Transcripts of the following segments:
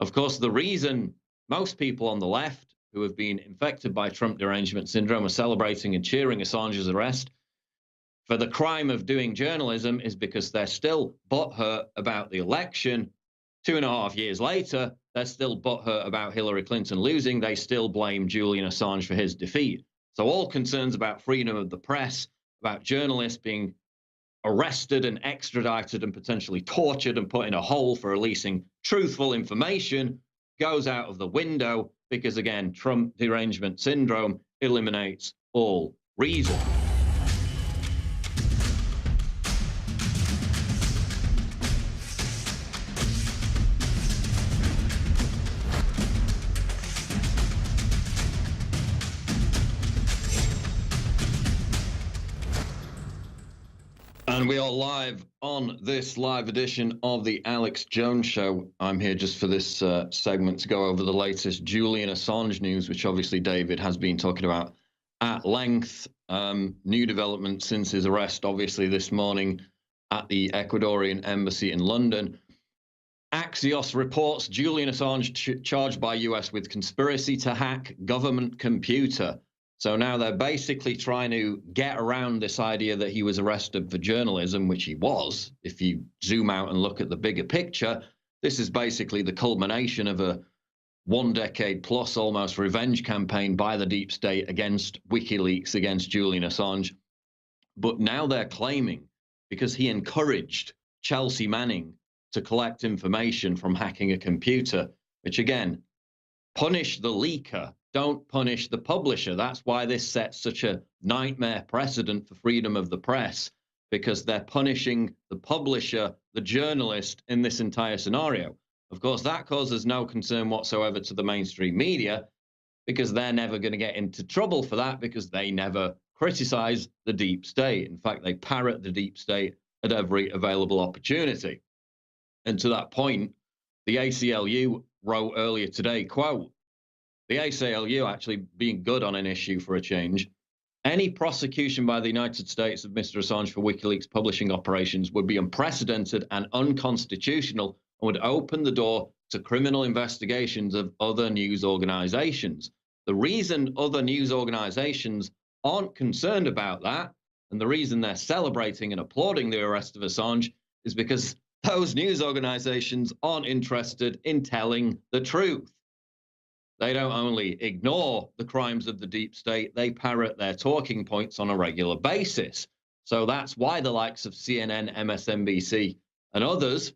Of course, the reason most people on the left who have been infected by Trump derangement syndrome are celebrating and cheering Assange's arrest for the crime of doing journalism is because they're still butthurt about the election. 2.5 years later, they're still butthurt about Hillary Clinton losing. They still blame Julian Assange for his defeat. So all concerns about freedom of the press, about journalists being arrested and extradited and potentially tortured and put in a hole for releasing truthful information goes out of the window because, again, Trump derangement syndrome eliminates all reason. And we are live on this live edition of the Alex Jones Show. I'm here just for this segment to go over the latest Julian Assange news, which obviously David has been talking about at length. New developments since his arrest, obviously, this morning at the Ecuadorian embassy in London. Axios reports Julian Assange charged by US with conspiracy to hack government computer. So now they're basically trying to get around this idea that he was arrested for journalism, which he was. If you zoom out and look at the bigger picture, this is basically the culmination of a 1 decade plus almost revenge campaign by the deep state against WikiLeaks, against Julian Assange. But now they're claiming, because he encouraged Chelsea Manning to collect information from hacking a computer, which again, punish the leaker. Don't punish the publisher. That's why this sets such a nightmare precedent for freedom of the press, because they're punishing the publisher, the journalist in this entire scenario. Of course, that causes no concern whatsoever to the mainstream media, because they're never going to get into trouble for that, because they never criticize the deep state. In fact, they parrot the deep state at every available opportunity. And to that point, the ACLU wrote earlier today, quote, the ACLU actually being good on an issue for a change. Any prosecution by the United States of Mr. Assange for WikiLeaks publishing operations would be unprecedented and unconstitutional and would open the door to criminal investigations of other news organizations. The reason other news organizations aren't concerned about that, and the reason they're celebrating and applauding the arrest of Assange, is because those news organizations aren't interested in telling the truth. They don't only ignore the crimes of the deep state, they parrot their talking points on a regular basis. So that's why the likes of CNN, MSNBC, and others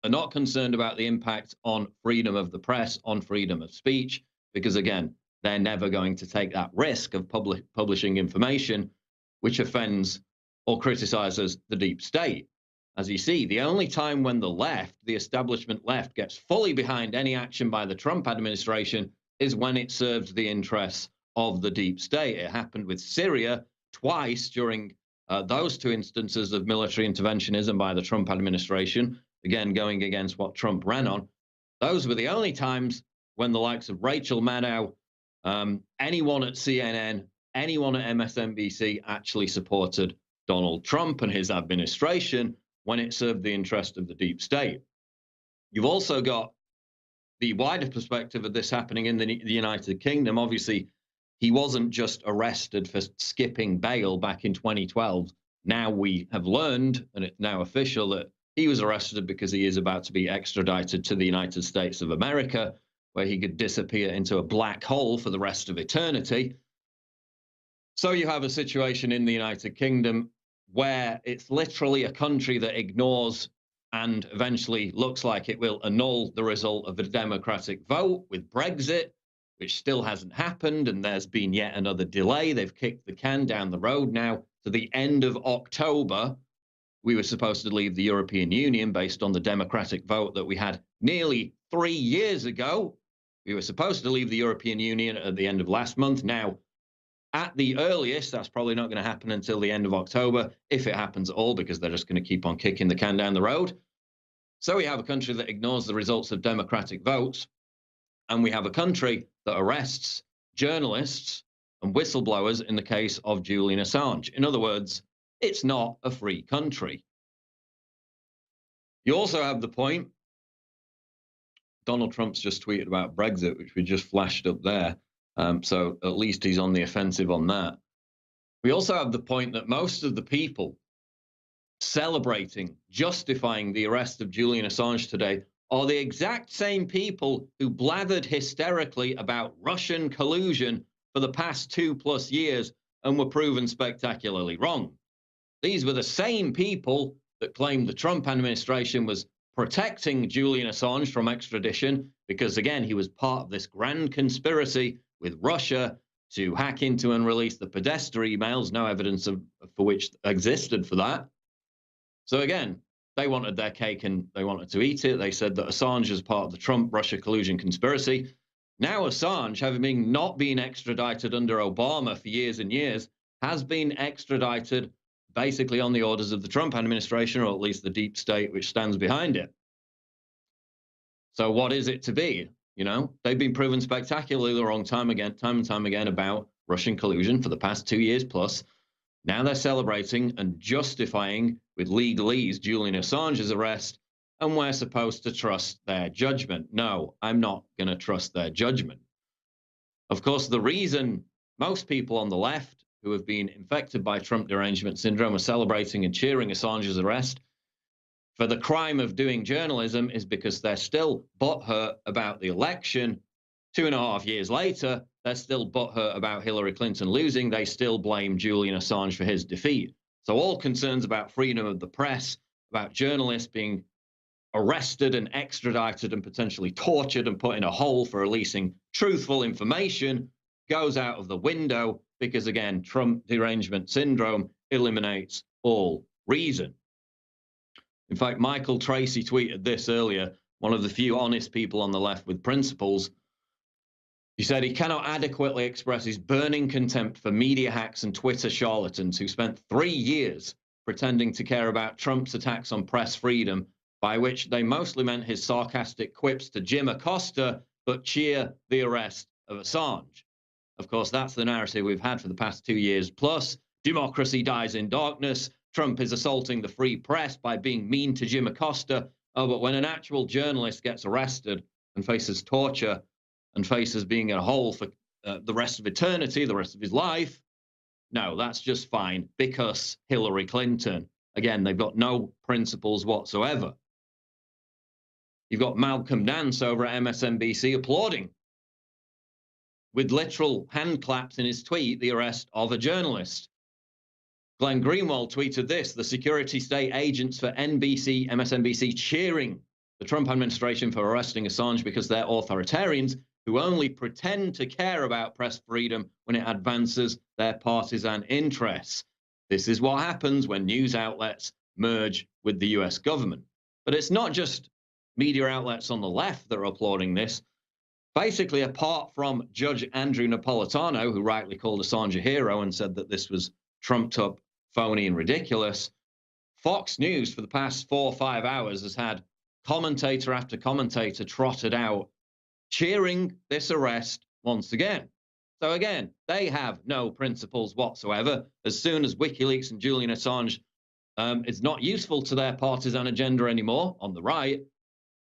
are not concerned about the impact on freedom of the press, on freedom of speech, because again, they're never going to take that risk of publishing information which offends or criticizes the deep state. As you see, the only time when the left, the establishment left, gets fully behind any action by the Trump administration is when it serves the interests of the deep state. It happened with Syria twice during those two instances of military interventionism by the Trump administration, again, going against what Trump ran on. Those were the only times when the likes of Rachel Maddow, anyone at CNN, anyone at MSNBC actually supported Donald Trump and his administration when it served the interest of the deep state. You've also got the wider perspective of this happening in the United Kingdom. Obviously, he wasn't just arrested for skipping bail back in 2012. Now we have learned, and it's now official, that he was arrested because he is about to be extradited to the United States of America, where he could disappear into a black hole for the rest of eternity. So you have a situation in the United Kingdom where it's literally a country that ignores and eventually looks like it will annul the result of a democratic vote with Brexit, which still hasn't happened, and there's been yet another delay. They've kicked the can down the road now to the end of October. We were supposed to leave the European Union based on the democratic vote that we had nearly 3 years ago. We were supposed to leave the European Union at the end of last month. Now, at the earliest, that's probably not going to happen until the end of October, if it happens at all, because they're just going to keep on kicking the can down the road. So we have a country that ignores the results of democratic votes, and we have a country that arrests journalists and whistleblowers in the case of Julian Assange. In other words, it's not a free country. You also have the point Donald Trump's just tweeted about Brexit, which we just flashed up there. So at least he's on the offensive on that. We also have the point that most of the people celebrating, justifying the arrest of Julian Assange today are the exact same people who blathered hysterically about Russian collusion for the past 2+ years and were proven spectacularly wrong. These were the same people that claimed the Trump administration was protecting Julian Assange from extradition because, again, he was part of this grand conspiracy with Russia to hack into and release the Podesta emails, no evidence for which existed for that. So again, they wanted their cake and they wanted to eat it. They said that Assange is part of the Trump-Russia collusion conspiracy. Now Assange, having not been extradited under Obama for years and years, has been extradited basically on the orders of the Trump administration, or at least the deep state which stands behind it. So what is it to be? You know, they've been proven spectacularly the wrong time and time again about Russian collusion for the past 2 years plus. Now they're celebrating and justifying with legalese Julian Assange's arrest, and we're supposed to trust their judgment. No, I'm not going to trust their judgment. Of course, the reason most people on the left who have been infected by Trump derangement syndrome are celebrating and cheering Assange's arrest for the crime of doing journalism is because they're still butthurt about the election. 2.5 years later, they're still butthurt about Hillary Clinton losing. They still blame Julian Assange for his defeat. So all concerns about freedom of the press, about journalists being arrested and extradited and potentially tortured and put in a hole for releasing truthful information goes out of the window because, again, Trump derangement syndrome eliminates all reason. In fact, Michael Tracy tweeted this earlier, one of the few honest people on the left with principles. He said he cannot adequately express his burning contempt for media hacks and Twitter charlatans who spent 3 years pretending to care about Trump's attacks on press freedom, by which they mostly meant his sarcastic quips to Jim Acosta, but cheer the arrest of Assange. Of course, that's the narrative we've had for the past 2 years plus. Democracy dies in darkness. Trump is assaulting the free press by being mean to Jim Acosta. Oh, but when an actual journalist gets arrested and faces torture and faces being in a hole for the rest of eternity, the rest of his life, no, that's just fine because Hillary Clinton. Again, they've got no principles whatsoever. You've got Malcolm Nance over at MSNBC applauding with literal hand claps in his tweet the arrest of a journalist. Glenn Greenwald tweeted this: the security state agents for NBC, MSNBC cheering the Trump administration for arresting Assange because they're authoritarians who only pretend to care about press freedom when it advances their partisan interests. This is what happens when news outlets merge with the US government. But it's not just media outlets on the left that are applauding this. Basically, apart from Judge Andrew Napolitano, who rightly called Assange a hero and said that this was trumped up, phony and ridiculous, Fox News for the past 4 or 5 hours has had commentator after commentator trotted out cheering this arrest once again. So again, they have no principles whatsoever. As soon as WikiLeaks and Julian Assange is not useful to their partisan agenda anymore on the right,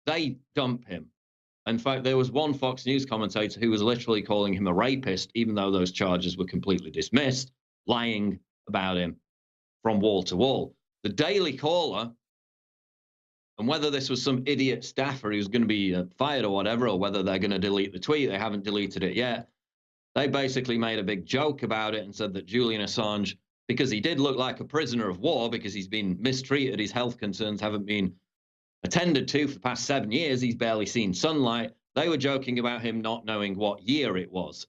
they dump him. In fact, there was one Fox News commentator who was literally calling him a rapist, even though those charges were completely dismissed, lying about him from wall to wall. The Daily Caller, and whether this was some idiot staffer who's going to be fired or whatever, or whether they're going to delete the tweet, they haven't deleted it yet. They basically made a big joke about it and said that Julian Assange, because he did look like a prisoner of war, because he's been mistreated, his health concerns haven't been attended to for the past 7 years, he's barely seen sunlight. They were joking about him not knowing what year it was.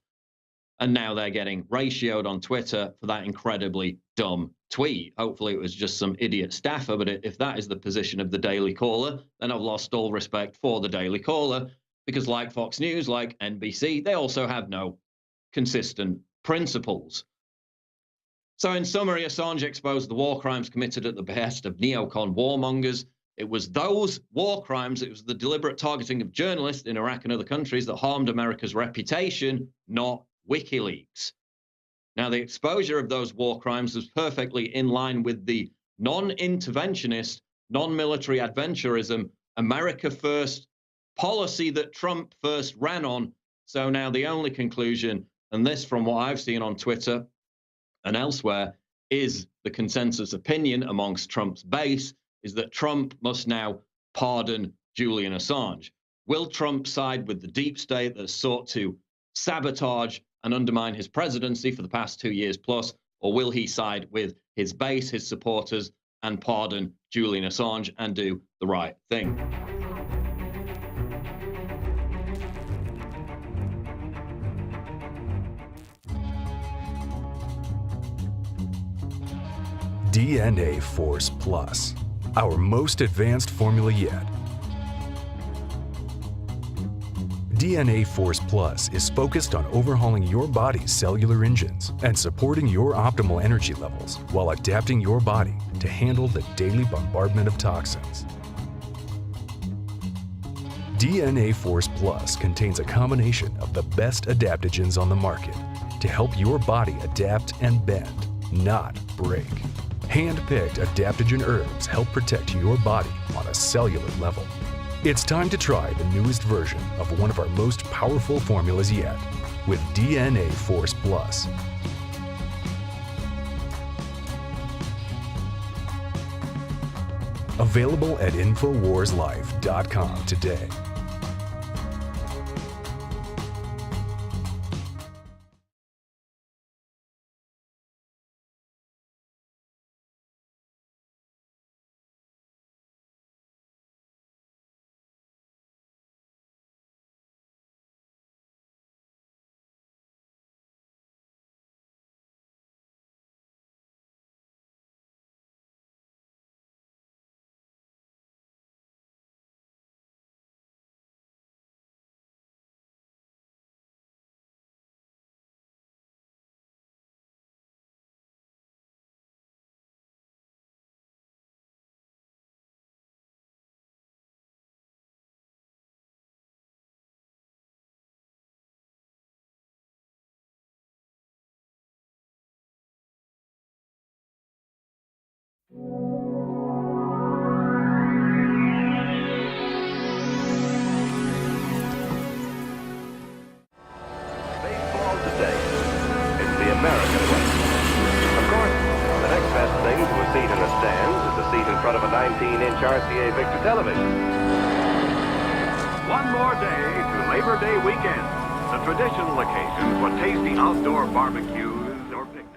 And now they're getting ratioed on Twitter for that incredibly dumb tweet. Hopefully it was just some idiot staffer, but if that is the position of the Daily Caller, then I've lost all respect for the Daily Caller, because like Fox News, like NBC, they also have no consistent principles. So in summary, Assange exposed the war crimes committed at the behest of neocon warmongers. It was those war crimes, it was the deliberate targeting of journalists in Iraq and other countries that harmed America's reputation, not WikiLeaks. Now, the exposure of those war crimes was perfectly in line with the non-interventionist, non-military adventurism, America First policy that Trump first ran on. So now the only conclusion, and this from what I've seen on Twitter and elsewhere, is the consensus opinion amongst Trump's base, is that Trump must now pardon Julian Assange. Will Trump side with the deep state that has sought to sabotage and undermine his presidency for the past 2 years plus, or will he side with his base, his supporters, and pardon Julian Assange and do the right thing? DNA Force Plus, our most advanced formula yet. DNA Force Plus is focused on overhauling your body's cellular engines and supporting your optimal energy levels while adapting your body to handle the daily bombardment of toxins. DNA Force Plus contains a combination of the best adaptogens on the market to help your body adapt and bend, not break. Hand-picked adaptogen herbs help protect your body on a cellular level. It's time to try the newest version of one of our most powerful formulas yet, with DNA Force Plus. Available at InfoWarsLife.com today. American way. Of course, the next best thing to a seat in the stands is a seat in front of a 19-inch RCA Victor television. One more day to Labor Day weekend, the traditional occasion for tasty outdoor barbecues or picnics.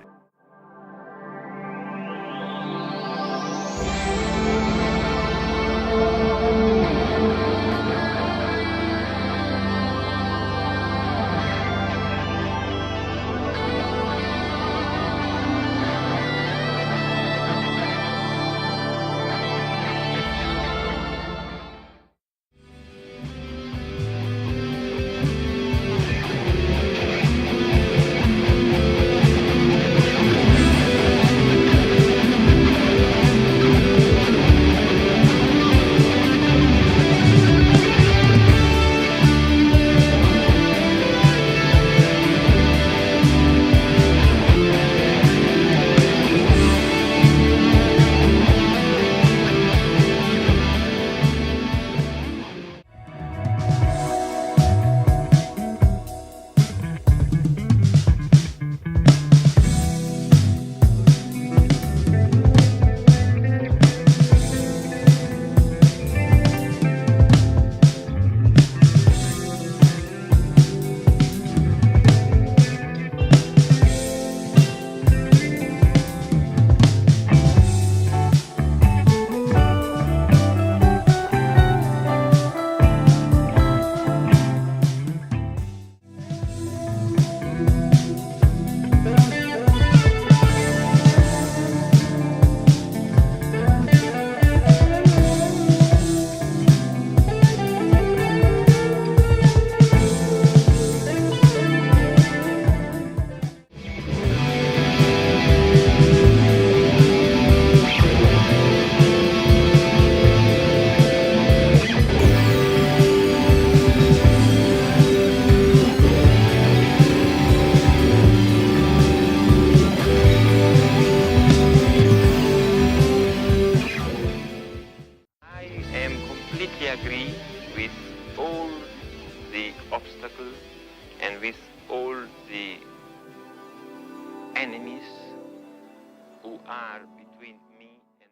all the obstacles and with all the enemies who are between me and...